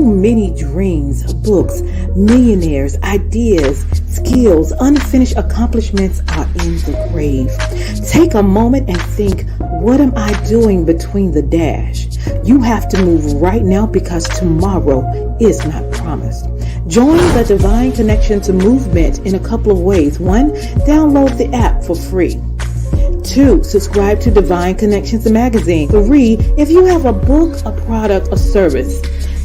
many dreams, books, millionaires, ideas, skills, unfinished accomplishments are in the grave. Take a moment and think, what am I doing between the dash? You have to move right now because tomorrow is not promised. Join the Divine Connections movement in a couple of ways. 1, download the app for free. 2, subscribe to Divine Connections magazine. 3, if you have a book, a product, a service,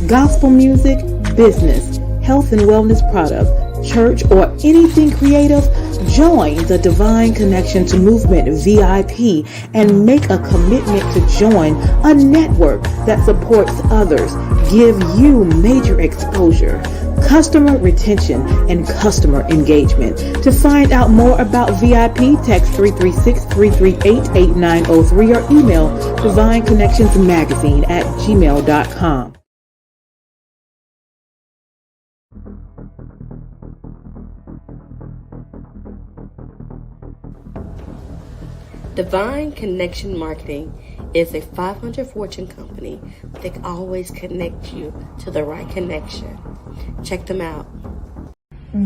gospel music, business, health and wellness product, church, or anything creative, join the Divine Connections Movement VIP and make a commitment to join a network that supports others, give you major exposure, customer retention, and customer engagement. To find out more about VIP, text 336-338-8903 or email divineconnectionsmagazine@gmail.com. Divine Connection Marketing is a 500 Fortune company that can always connect you to the right connection. Check them out.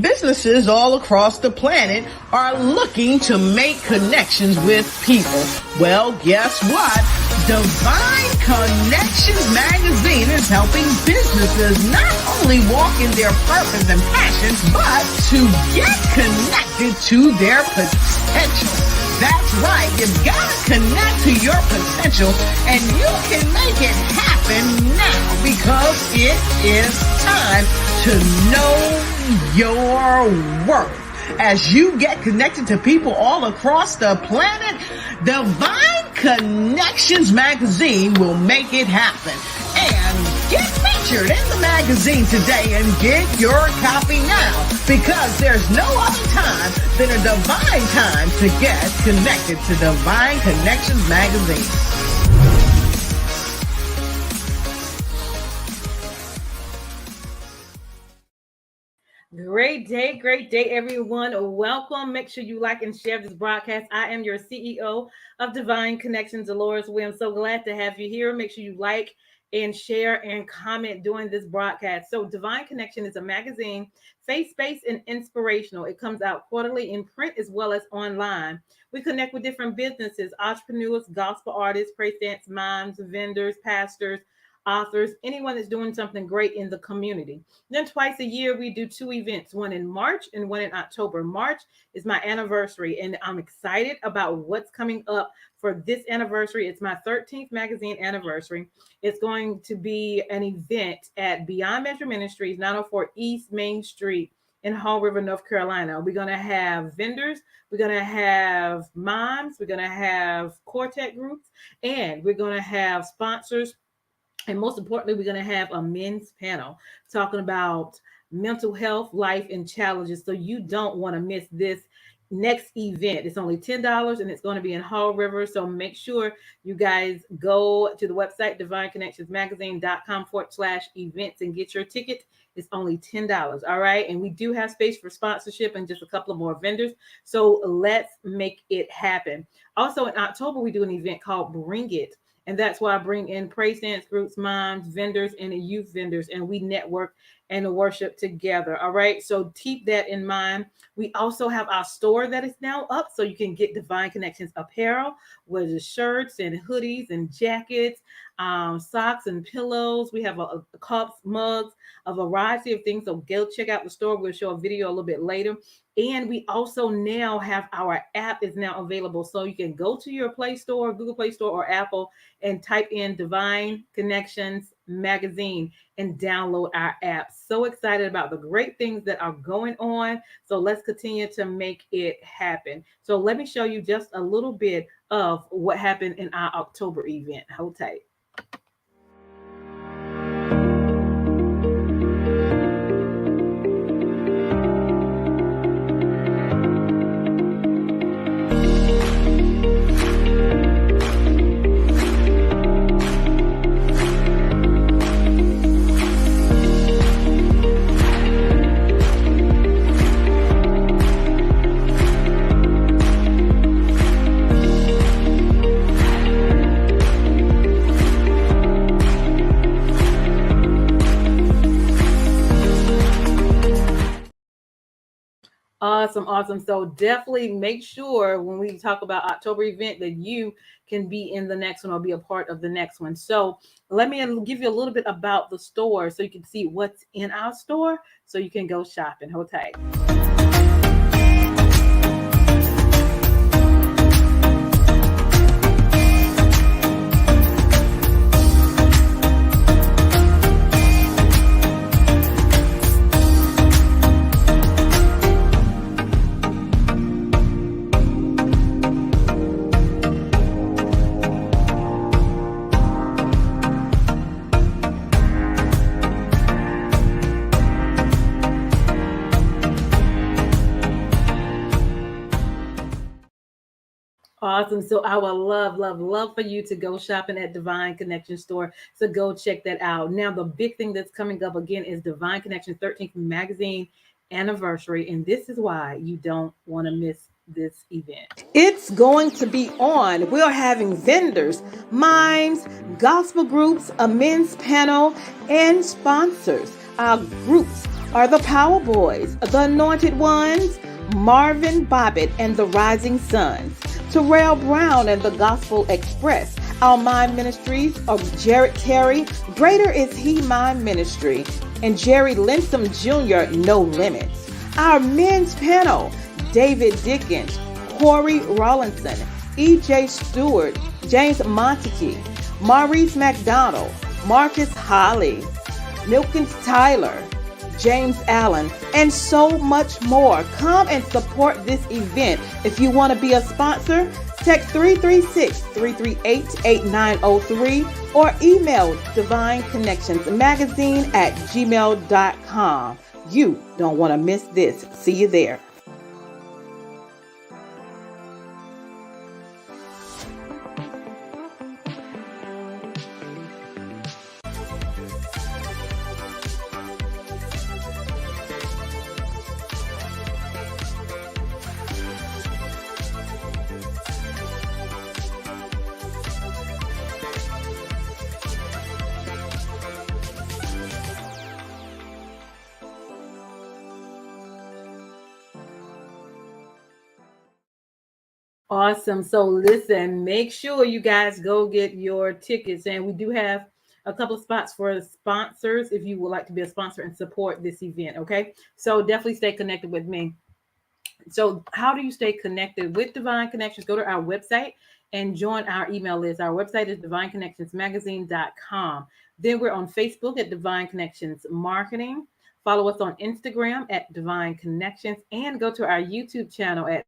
Businesses all across the planet are looking to make connections with people. Well, guess what? Divine Connections Magazine is helping businesses not only walk in their purpose and passions, but to get connected to their potential. That's right. You've got to connect to your potential, and you can make it happen now because it is time to know your worth. As you get connected to people all across the planet, Divine Connections Magazine will make it happen. And get featured in the magazine today and get your copy now, because there's no other time than a divine time to get connected to Divine Connections Magazine. Great day, everyone. Welcome. Make sure you like and share this broadcast. I am your CEO of Divine Connections, Deloris. I'm so glad to have you here. Make sure you like and share and comment during this broadcast. So Divine Connection is a magazine, faith-based and inspirational. It comes out quarterly in print as well as online. We connect with different businesses, entrepreneurs, gospel artists, praise dance moms, vendors, pastors, authors, anyone that's doing something great in the community. Then twice a year, we do 2 events, one in March and one in October. March is my anniversary, and I'm excited about what's coming up for this anniversary. It's my 13th magazine anniversary. It's going to be an event at Beyond Measure Ministries, 904 East Main Street in Fall River, North Carolina. We're going to have vendors, we're going to have moms, we're going to have quartet groups, and we're going to have sponsors. And most importantly, we're going to have a men's panel talking about mental health, life, and challenges. So you don't want to miss this next event. It's only $10 and it's going to be in Fall River. So make sure you guys go to the website, divineconnectionsmagazine.com/events and get your ticket. It's only $10. All right. And we do have space for sponsorship and just a couple of more vendors. So let's make it happen. Also in October, we do an event called Bring It. And that's why I bring in praise dance groups, moms, vendors, and youth vendors, and we network and worship together. All right. So keep that in mind. We also have our store that is now up, so you can get Divine Connections apparel, with the shirts and hoodies and jackets, socks and pillows. We have cups, mugs, a variety of things. So go check out the store. We'll show a video a little bit later. And we also now have our app is now available. So you can go to your Play Store, Google Play Store, or Apple, and type in Divine Connections Magazine and download our app. So excited about the great things that are going on. So let's continue to make it happen. So let me show you just a little bit of what happened in our October event. Hold tight. Awesome. So definitely make sure when we talk about October event that you can be in the next one or be a part of the next one. So let me give you a little bit about the store so you can see what's in our store so you can go shopping. Hold tight. Awesome. So I would love for you to go shopping at Divine Connection Store. So go check that out. Now, the big thing that's coming up again is Divine Connection 13th magazine anniversary. And this is why you don't want to miss this event. It's going to be on. We're having vendors, mimes, gospel groups, a men's panel, and sponsors. Our groups are the Power Boys, the Anointed Ones, Marvin Bobbitt and the Rising Sons, Terrell Brown and the Gospel Express. Our Mind Ministries are Jared Terry, Greater Is He Mind Ministry, and Jerry Lintham Jr., No Limits. Our men's panel, David Dickens, Corey Rawlinson, E.J. Stewart, James Montague, Maurice McDonald, Marcus Holly, Milkins Tyler, James Allen, and so much more. Come and support this event. If you want to be a sponsor, text 336-338-8903 or email divineconnectionsmagazine@gmail.com. You don't want to miss this. See you there. Awesome. So listen, make sure you guys go get your tickets. And we do have a couple of spots for sponsors if you would like to be a sponsor and support this event. Okay. So definitely stay connected with me. So how do you stay connected with Divine Connections? Go to our website and join our email list. Our website is divineconnectionsmagazine.com. Then we're on Facebook at Divine Connections Marketing. Follow us on Instagram at Divine Connections and go to our YouTube channel at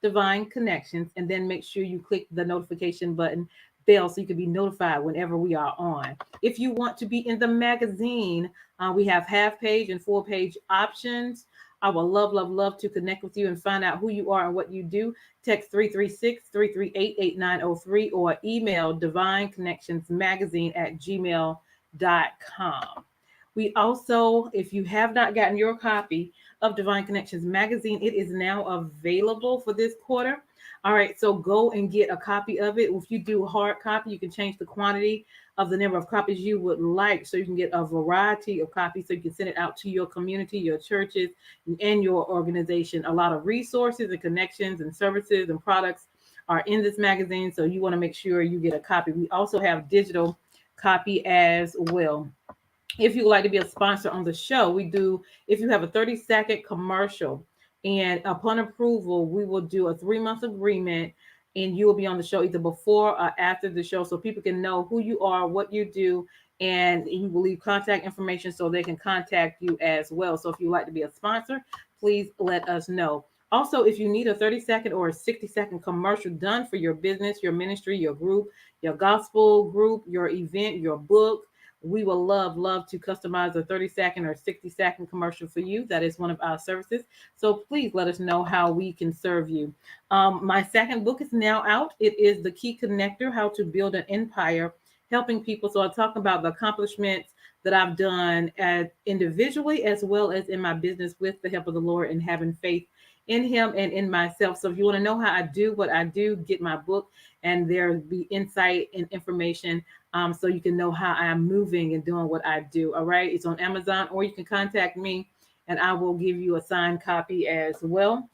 Divine Connections, and then make sure you click the notification button bell so you can be notified whenever we are on. If you want to be in the magazine, we have half page and full page options. I would love to connect with you and find out who you are and what you do. Text 336-338-8903 or email divineconnectionsmagazine@gmail.com. We also, if you have not gotten your copy of Divine Connections magazine, it is now available for this quarter. All right, so go and get a copy of it. If you do hard copy, you can change the quantity of the number of copies you would like so you can get a variety of copies so you can send it out to your community, your churches, and your organization. A lot of resources and connections and services and products are in this magazine, so you want to make sure you get a copy. We also have digital copy as well. If you would like to be a sponsor on the show, we do, if you have a 30-second commercial and upon approval, we will do a 3-month agreement and you will be on the show either before or after the show so people can know who you are, what you do, and you will leave contact information so they can contact you as well. So if you'd like to be a sponsor, please let us know. Also, if you need a 30-second or a 60-second commercial done for your business, your ministry, your group, your gospel group, your event, your book, we will love to customize a 30-second or 60-second commercial for you. That is one of our services. So please let us know how we can serve you. My second book is now out. It is The Key Connector, How to Build an Empire, Helping People. So I'll talk about the accomplishments that I've done individually as well as in my business with the help of the Lord and having faith in him and in myself. So if you want to know how I do what I do, get my book and there'll be insight and information so you can know how I'm moving and doing what I do. All right. It's on Amazon, or you can contact me and I will give you a signed copy as well.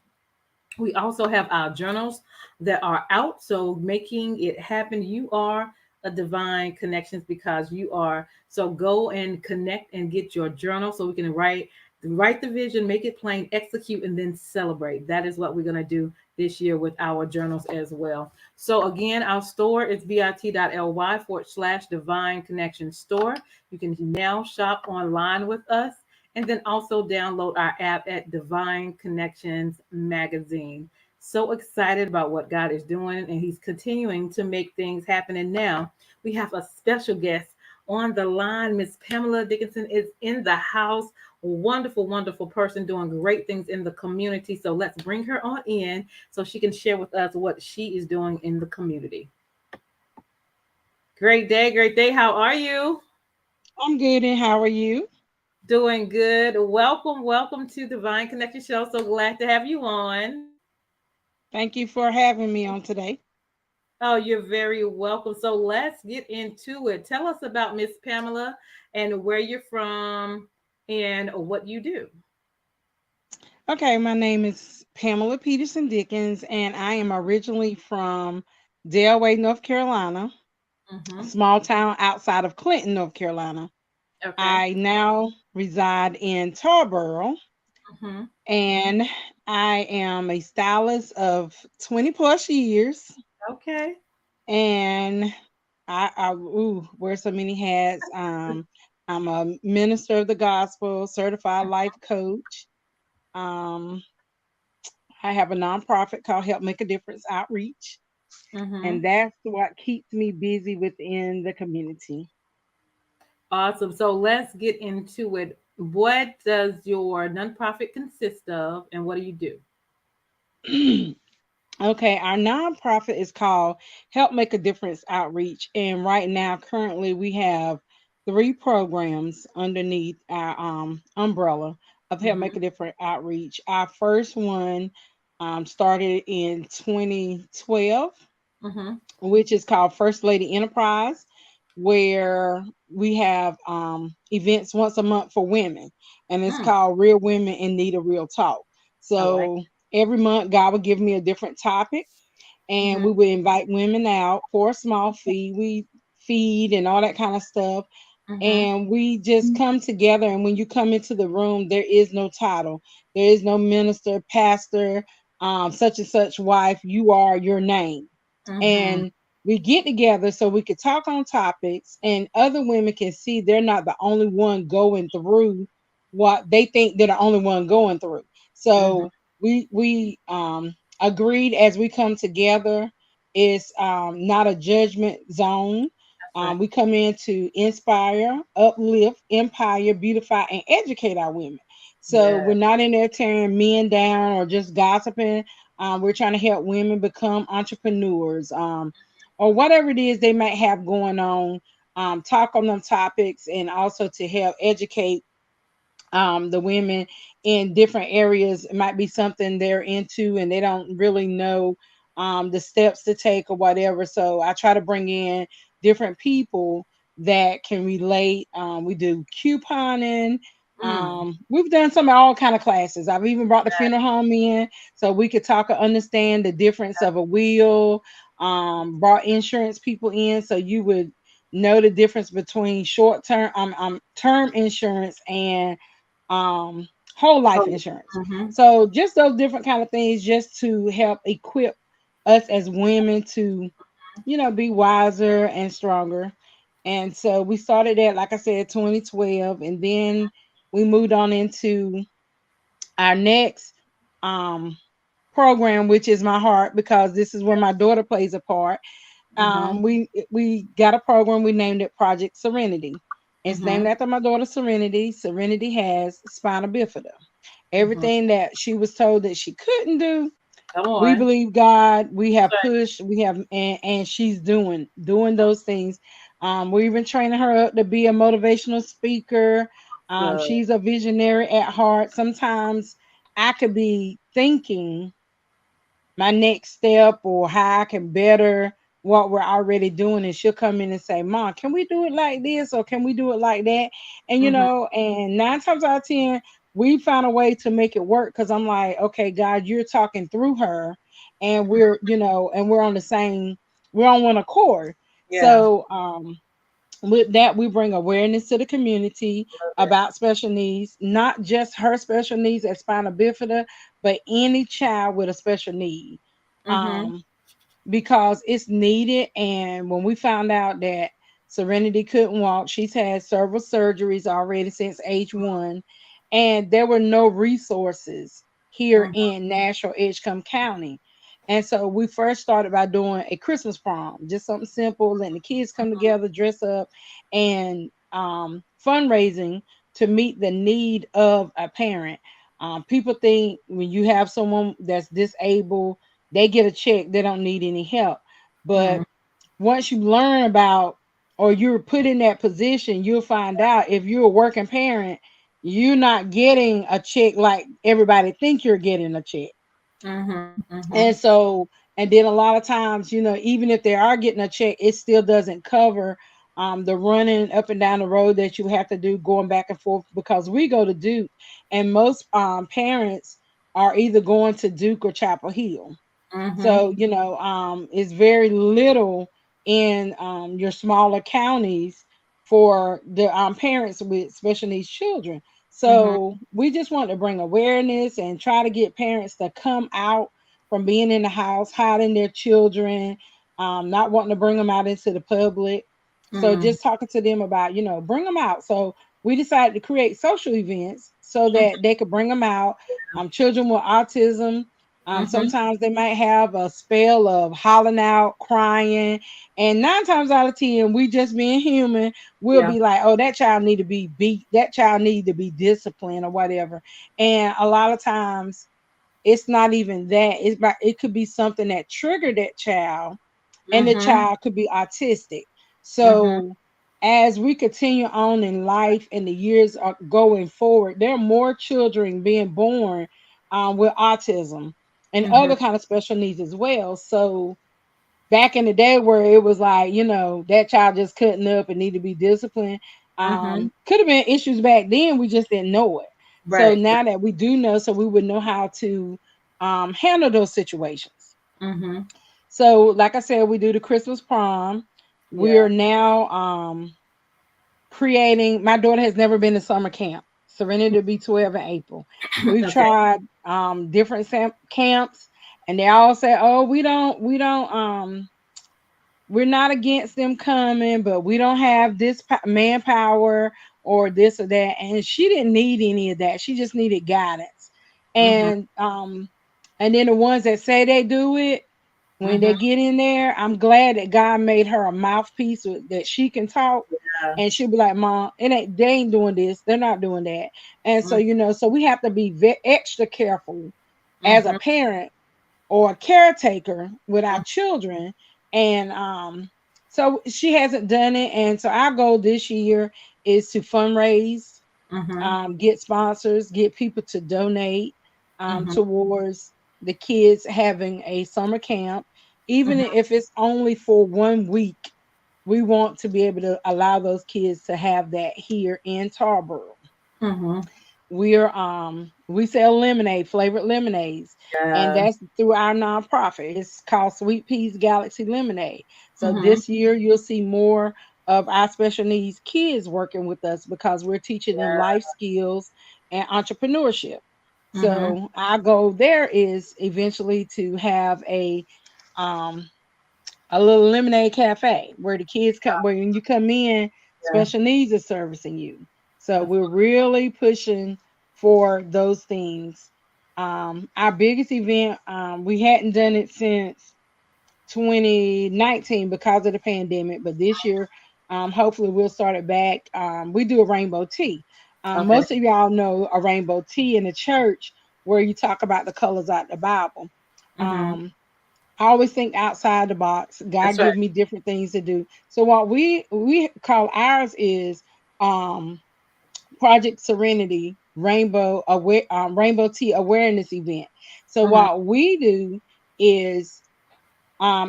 We also have our journals that are out. So making it happen, you are a divine connections because you are. So go and connect and get your journal so we can write the vision, make it plain, execute, and then celebrate. That is what we're going to do this year with our journals as well. So again, our store is bit.ly/divine connection store. You can now shop online with us and then also download our app at Divine Connections Magazine. So excited about what God is doing, and He's continuing to make things happen. And now we have a special guest on the line. Miss Pamela Dickinson is in the house. Wonderful, wonderful person doing great things in the community. So let's bring her on in so she can share with us what she is doing in the community. Great day, great day. How are you? I'm good, and how are you? Doing good. Welcome, welcome to Divine Connection Show. So glad to have you on. Thank you for having me on today. Oh, you're very welcome. So let's get into it. Tell us about Miss Pamela and where you're from and what you do. Okay, my name is Pamela Peterson Dickens, and I am originally from Delaware, North Carolina, a Mm-hmm. small town outside of Clinton, North Carolina. Okay. I now reside in Tarboro, Mm-hmm. and I am a stylist of 20 plus years, Okay. and wear so many hats. I'm a minister of the gospel, certified life coach. Um, I have a nonprofit called Help Make a Difference Outreach, Mm-hmm. and that's what keeps me busy within the community. Awesome. So let's get into it. What does your nonprofit consist of and what do you do? Okay, our nonprofit is called Help Make a Difference Outreach, and right now, currently, we have three programs underneath our umbrella of Help Make Mm-hmm. a Difference Outreach. Our first one started in 2012, Mm-hmm. which is called First Lady Enterprise, where we have events once a month for women, and it's Mm, called Real Women in Need of Real Talk. I like So every month, God will give me a different topic, it. and Mm-hmm. we would invite women out for a small fee. We feed and all that kind of stuff, Mm-hmm. and we just come together. And when you come into the room, there is no title, there is no minister, pastor, such and such wife. You are your name, Mm-hmm. and we get together so we could talk on topics, and other women can see they're not the only one going through what they think they're the only one going through. Mm-hmm. So we agreed as we come together. It's not a judgment zone. That's right. We come in to inspire, uplift, empower, beautify, and educate our women. So Yeah. we're not in there tearing men down or just gossiping. We're trying to help women become entrepreneurs, or whatever it is they might have going on. Talk on them topics, and also to help educate the women in different areas. It might be something they're into and they don't really know the steps to take or whatever. So I try to bring in different people that can relate. We do couponing. Mm. We've done some all kind of classes. I've even brought the funeral home in so we could talk and understand the difference of a will. Brought insurance people in so you would know the difference between short term term insurance and um whole life Oh. insurance. Mm-hmm. So just those different kind of things just to help equip us as women to, be wiser and stronger. And so we started at, like I said, 2012, and then we moved on into our next um program, which is my heart, because this is where my daughter plays a part. Mm-hmm. We got a program. We named it Project Serenity. It's Mm-hmm. named after my daughter Serenity. Serenity has spina bifida. Mm-hmm. Everything that she was told that she couldn't do, Come we on. believe God. We That's have right. pushed. We have, and she's doing those things. We're even training her up to be a motivational speaker. Good. She's a visionary at heart. Sometimes I could be thinking my next step or how I can better what we're already doing. And she'll come in and say, Mom, can we do it like this or can we do it like that? And Mm-hmm. and 9 times out of 10, we found a way to make it work because I'm like, okay, God, you're talking through her, and we're, and we're on the same, we're on one accord. Yeah. So with that, we bring awareness to the community Love it. about special needs, not just her special needs as spina bifida, but any child with a special need. Mm-hmm. Um, because it's needed. And when we found out that Serenity couldn't walk, she's had several surgeries already since age 1, and there were no resources here Mm-hmm. in Nashville, Edgecombe County. And so we first started by doing a Christmas prom, just something simple, letting the kids come together, dress up, and fundraising to meet the need of a parent. People think when you have someone that's disabled, they get a check, they don't need any help. Mm-hmm. But once you learn about, or you're put in that position, you'll find out if you're a working parent, you're not getting a check like everybody think you're getting a check. Mm-hmm. Mm-hmm. And so, and then a lot of times, even if they are getting a check, it still doesn't cover the running up and down the road that you have to do going back and forth, because we go to Duke, and most parents are either going to Duke or Chapel Hill. Mm-hmm. So, it's very little in your smaller counties for the parents with special needs children. Mm-hmm. So we just want to bring awareness and try to get parents to come out from being in the house, hiding their children, not wanting to bring them out into the public. So Mm-hmm. just talking to them about, bring them out. So we decided to create social events so that they could bring them out. Children with autism, Mm-hmm. sometimes they might have a spell of hollering out, crying, and 9 times out of 10, we just being human, we'll Yeah. be like, "Oh, that child need to be beat. That child need to be disciplined or whatever." And a lot of times, it's not even that. It could be something that triggered that child, and the Mm-hmm. child could be autistic. Mm-hmm. So as we continue on in life and the years are going forward, there are more children being born with autism and Mm-hmm. other kind of special needs as well. So back in the day where it was like, that child just cutting up and need to be disciplined, Mm-hmm. could have been issues back then. We just didn't know it. So Right. now that we do know, so we would know how to handle those situations. Mm-hmm. So, like I said, we do the Christmas prom. We Yeah. are now creating. My daughter has never been to summer camp. Serenity to be 12 in April. We've Okay. tried different camps, and they all say, "Oh, we're not against them coming, but we don't have this manpower or this or that." And she didn't need any of that. She just needed guidance. Mm-hmm. And then the ones that say they do it, when Mm-hmm. they get in there, I'm glad that God made her a mouthpiece that she can talk, Yeah. and she'll be like, "Mom, they ain't doing this. They're not doing that." And so, so we have to be extra careful as a Mm-hmm. parent or a caretaker with our children. And so she hasn't done it. And so our goal this year is to fundraise, Mm-hmm. get sponsors, get people to donate Mm-hmm. towards the kids having a summer camp, even Mm-hmm. if it's only for 1 week. We want to be able to allow those kids to have that here in Tarboro. Mm-hmm. We sell lemonade, flavored lemonades, and Yeah. that's through our nonprofit. It's called Sweet Peas Galaxy Lemonade. So Mm-hmm. this year you'll see more of our special needs kids working with us because we're teaching them Yeah. life skills and entrepreneurship. Mm-hmm. So our goal there is eventually to have um a little lemonade cafe where the kids come, where when you come in, Yeah. special needs is servicing you. So That's we're really pushing for those things. Our biggest event, we hadn't done it since 2019 because of the pandemic, but this year, hopefully we'll start it back. We do a rainbow tea. okay. Most of y'all know a rainbow tea in the church where you talk about the colors out the Bible. Mm-hmm. Um, I always think outside the box. God That's right. give me different things to do. So what we call ours is um Project Serenity Rainbow Tea Awareness Event. So Mm-hmm. what we do is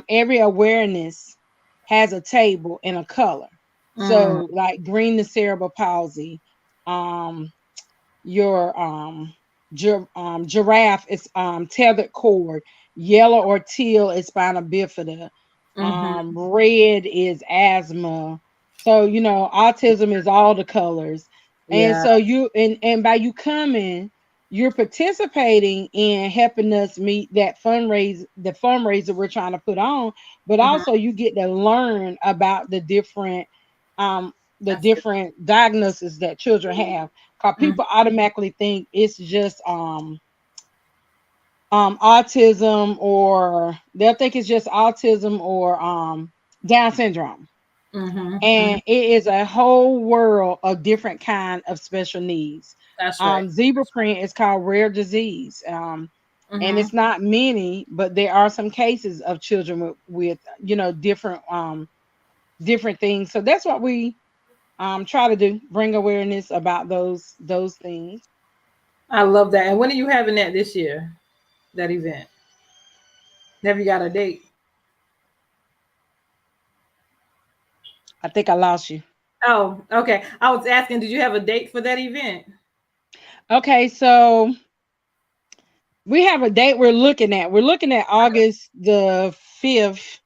every awareness has a table and a color. Mm. So like green to cerebral palsy, um your giraffe is tethered cord. Yellow or teal is spina bifida. Mm-hmm. Red is asthma. So autism is all the colors. And Yeah. so and by you coming, you're participating in helping us meet that fundraiser we're trying to put on, but Mm-hmm. also you get to learn about um the That's good. different diagnoses that children have. Because Mm-hmm. people automatically think it's just autism, or they'll think it's just autism or Down syndrome. Mm-hmm. And it is a whole world of different kind of special needs. That's right. Zebra print is called rare disease. And Mm-hmm. it's not many, but there are some cases of children with different things. So that's what we try to do, bring awareness about those things. I love that. And when are you having that this year? That event? Have you got a date? I think I lost you. Oh, okay. I was asking, did you have a date for that event? Okay, so we have a date we're looking at. We're looking at August the 5th,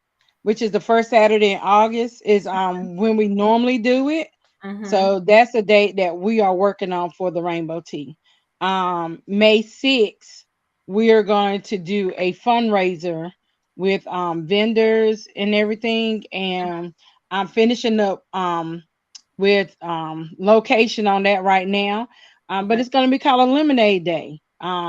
which is the first Saturday in August, is when we normally do it. Mm-hmm. So that's the date that we are working on for the Rainbow Tea. May 6th, we are going to do a fundraiser with vendors and everything. And I'm finishing up with location on that right now. But Okay. it's going to be called a lemonade day.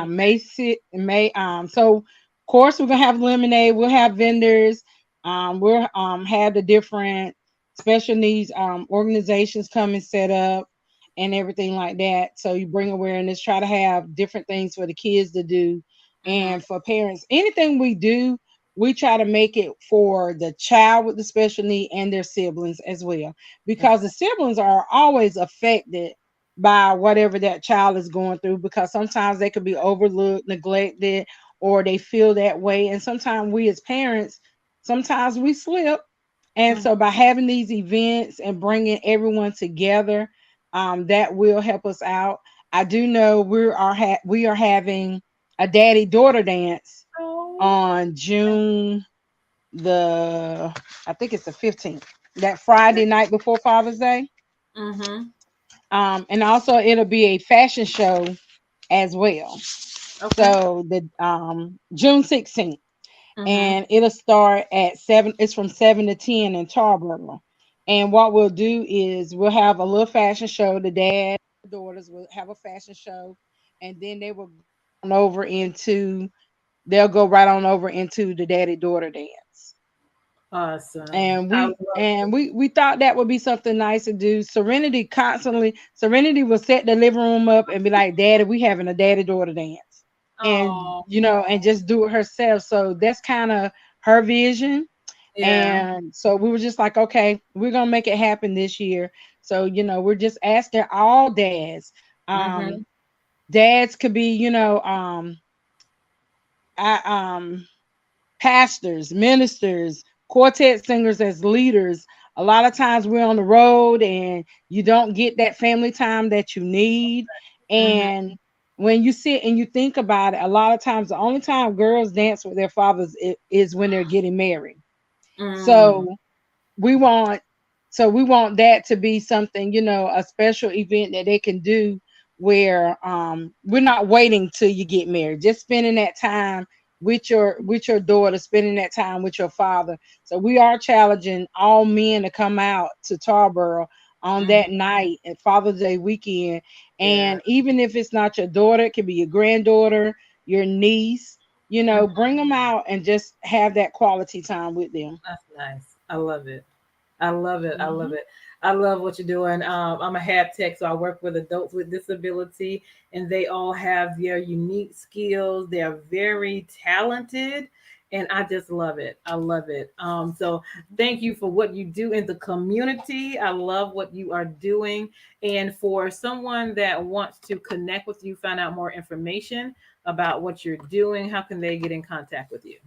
May so of course we're gonna have lemonade. We'll have vendors. We'll have the different special needs organizations come and set up and everything like that. So you bring awareness, try to have different things for the kids to do, Mm-hmm. and for parents. Anything we do, we try to make it for the child with the special need and their siblings as well, That's because the siblings are always affected by whatever that child is going through, because sometimes they could be overlooked, neglected, or they feel that way. And sometimes we as parents, sometimes we slip. And right. so by having these events and bringing everyone together, that will help us out. I do know we are having a daddy daughter dance Oh. on June the I think it's the 15th, that Friday night before Father's Day. Mm-hmm. And also it'll be a fashion show as well. Okay. So the June 16th, Mm-hmm. and it'll start at 7. It's from 7 to 10 in Tarboro. And what we'll do is we'll have a little fashion show. The dad, the daughters will have a fashion show, and then they will go on over into they'll go right on over into the daddy daughter dance. Awesome. and I we love and it. we thought that would be something nice to do. Serenity will set the living room up and be like, Daddy, we having a daddy daughter dance. And Oh, and just do it herself. So that's kind of her vision. yeah. And so we were just like, okay, we're gonna make it happen this year. So we're just asking all dads. Mm-hmm. Dads could be I, pastors, ministers, quartet singers as leaders. A lot of times we're on the road and you don't get that family time that you need. Mm-hmm. And when you sit and you think about it, a lot of times the only time girls dance with their fathers is when they're getting married. Mm. So we want we want that to be something, a special event that they can do, where we're not waiting till you get married, just spending that time with your daughter, spending that time with your father. So we are challenging all men to come out to Tarboro on Mm-hmm. that night at Father's Day weekend. Yeah. And even if it's not your daughter, it could be your granddaughter, your niece, Mm-hmm. bring them out and just have that quality time with them. That's nice. I love it. I love it. I love Mhm. it. I love what you're doing. I'm a hab tech, so I work with adults with disability, and they all have their unique skills. They are very talented, and I just love it. I love it. So thank you for what you do in the community. I love what you are doing, and for someone that wants to connect with you, find out more information about what you're doing, how can they get in contact with you?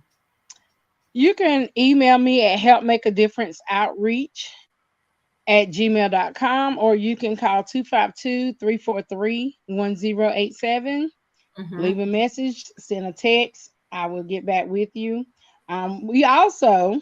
You can email me at help make a difference outreach at gmail.com, or you can call 252-343-1087. Leave Mm-hmm. a message, send a text. I will get back with you. We also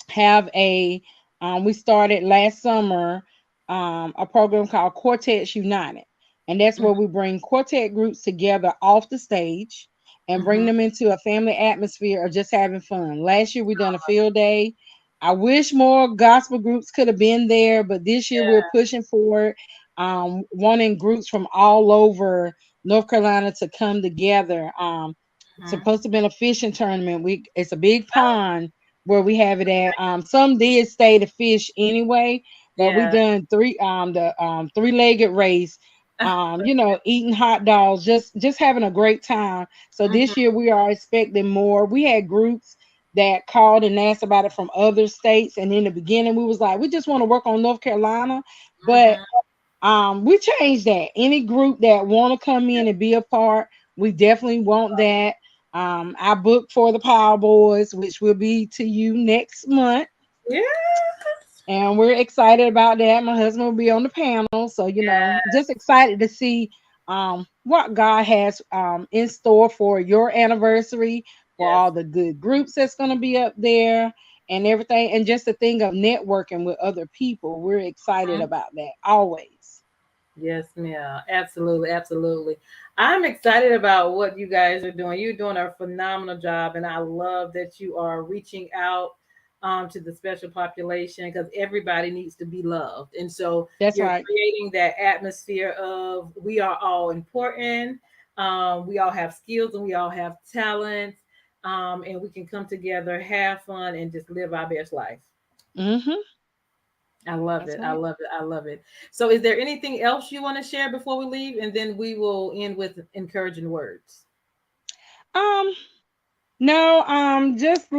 have we started last summer a program called Quartets United, and that's where we bring quartet groups together off the stage and bring Mm-hmm. them into a family atmosphere of just having fun. Last year we done a field day. I wish more gospel groups could have been there, but this year we're pushing for it, wanting groups from all over North Carolina to come together. It's Mm-hmm. supposed to be a fishing tournament. It's a big pond where we have it at. Some did stay to fish anyway, but we Yeah. done three-legged race. Eating hot dogs, just having a great time. So Mm-hmm. this year we are expecting more. We had groups that called and asked about it from other states, and in the beginning we was like, we just want to work on North Carolina, but Mm-hmm. we changed that. Any group that want to come in and be a part, we definitely want that. I booked for the Power Boys, which will be to you next month, Yeah. and we're excited about that. My husband will be on the panel, so just excited to see what God has in store for your anniversary, for Yes. all the good groups that's going to be up there and everything, and just the thing of networking with other people. We're excited Mhm. about that always. Yes, ma'am. Absolutely, absolutely. I'm excited about what you guys are doing. You're doing a phenomenal job, and I love that you are reaching out to the special population because everybody needs to be loved. And so That's you're right. creating that atmosphere of we are all important. We all have skills and we all have talents, and we can come together, have fun, and just live our best life. Hmm. I love That's it. I right. love it. I love it. So, is there anything else you want to share before we leave? And then we will end with encouraging words. Um, no, just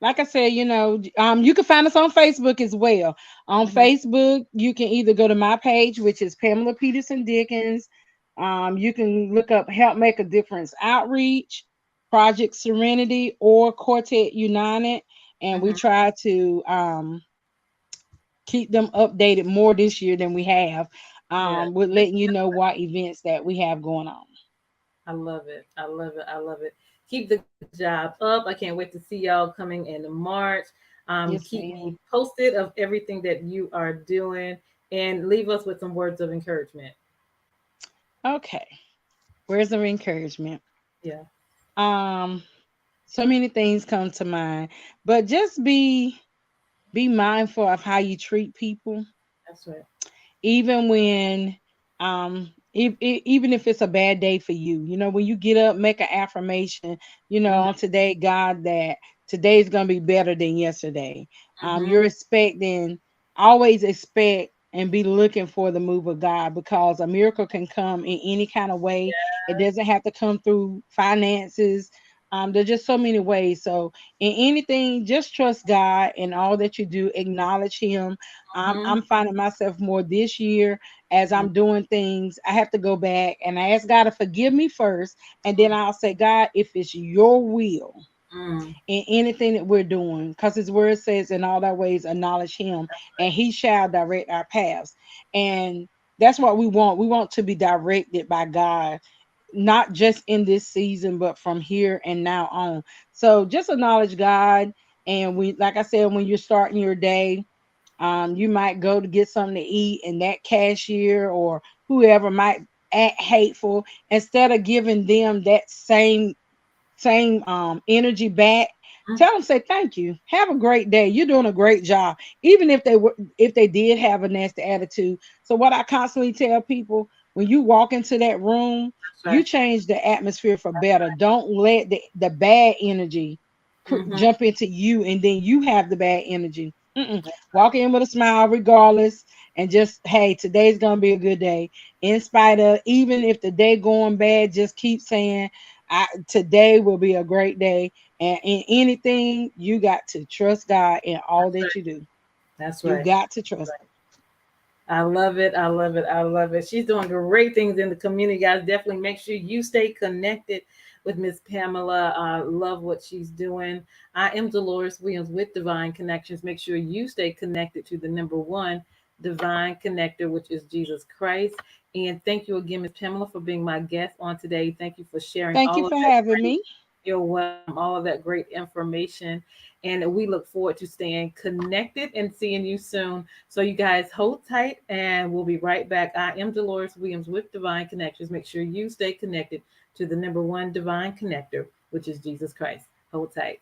like I said, you can find us on Facebook as well. On Hmm. Facebook, you can either go to my page, which is Pamela Peterson Dickens. You can look up Help Make a Difference Outreach, Project Serenity, or Quartet United, and we Hmm. try to keep them updated more this year than we have. Yeah, With letting you know what events that we have going on. I love it. I love it. I love it. Keep the good job up. I can't wait to see y'all coming in March. Yes, Keep me ma'am. posted of everything that you are doing and leave us with some words of encouragement. Okay. Words of encouragement. Yeah, Um, so many things come to mind, but just be mindful of how you treat people, that's right. even when even if it's a bad day for you. When you get up, make an affirmation, on today, God, that today's gonna be better than yesterday. Mm-hmm. You're expecting, always expect and be looking for the move of God, because a miracle can come in any kind of way. It doesn't have to come through finances. There's just so many ways. So in anything, just trust God in all that you do, acknowledge Him. Mm-hmm. I'm finding myself more this year as I'm doing things. I have to go back and I ask God to forgive me first, and then I'll say, God, if it's your will Mm-hmm. in anything that we're doing, because His word says, in all our ways, acknowledge Him, and He shall direct our paths. And that's what we want. We want to be directed by God, not just in this season, but from here and now on. So just acknowledge God. And like I said, when you're starting your day, you might go to get something to eat, and that cashier or whoever might act hateful. Instead of giving them that same energy back, tell them, say thank you, have a great day, you're doing a great job, even if they did have a nasty attitude. So what I constantly tell people, when you walk into that room, That's you right. change the atmosphere for better. Don't let the bad energy Mm-hmm. jump into you, and then you have the bad energy. That's Walk in with a smile regardless, and just, hey, today's gonna be a good day, in spite of, even if the day going bad, just keep saying, today will be a great day. And in anything, you got to trust God in all that right. you do. That's You right. got to trust Him. I love it. I love it. I love it. She's doing great things in the community, guys. Definitely make sure you stay connected with Miss Pamela. Love what she's doing. I am Deloris Williams with Divine Connections. Make sure you stay connected to the number one divine connector, which is Jesus Christ. And thank you again, Miss Pamela, for being my guest on today. Thank you for sharing Thank you all of for that having great, me. you're welcome, all of that great information. And we look forward to staying connected and seeing you soon. So you guys hold tight and we'll be right back. I am Deloris Williams with Divine Connections. Make sure you stay connected to the number one divine connector, which is Jesus Christ. Hold tight.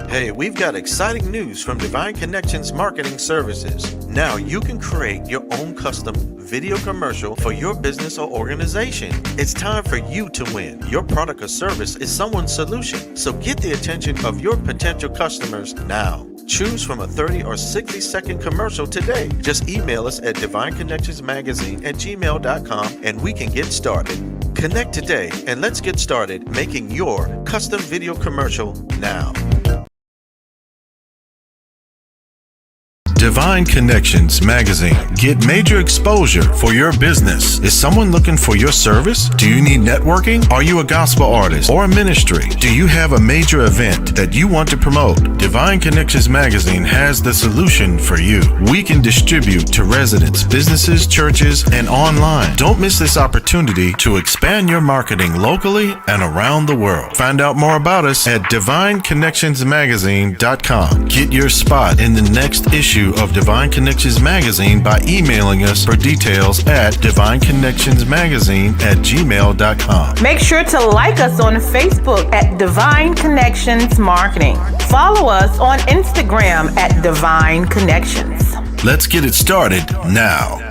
Hey, we've got exciting news from Divine Connections Marketing Services. Now you can create your own custom video commercial for your business or organization. It's time for you to win. Your product or service is someone's solution, so get the attention of your potential customers now. Choose from a 30 or 60-second commercial today. Just email us at divineconnectionsmagazine@gmail.com and we can get started. Connect today and let's get started making your custom video commercial now. Divine Connections Magazine. Get major exposure for your business. Is someone looking for your service? Do you need networking? Are you a gospel artist or a ministry? Do you have a major event that you want to promote? Divine Connections Magazine has the solution for you. We can distribute to residents, businesses, churches, and online. Don't miss this opportunity to expand your marketing locally and around the world. Find out more about us at divineconnectionsmagazine.com. Get your spot in the next issue of Divine Connections Magazine by emailing us for details at divineconnectionsmagazine@gmail.com. Make sure to like us on Facebook at Divine Connections Marketing. Follow us on Instagram at Divine Connections. Let's get it started now.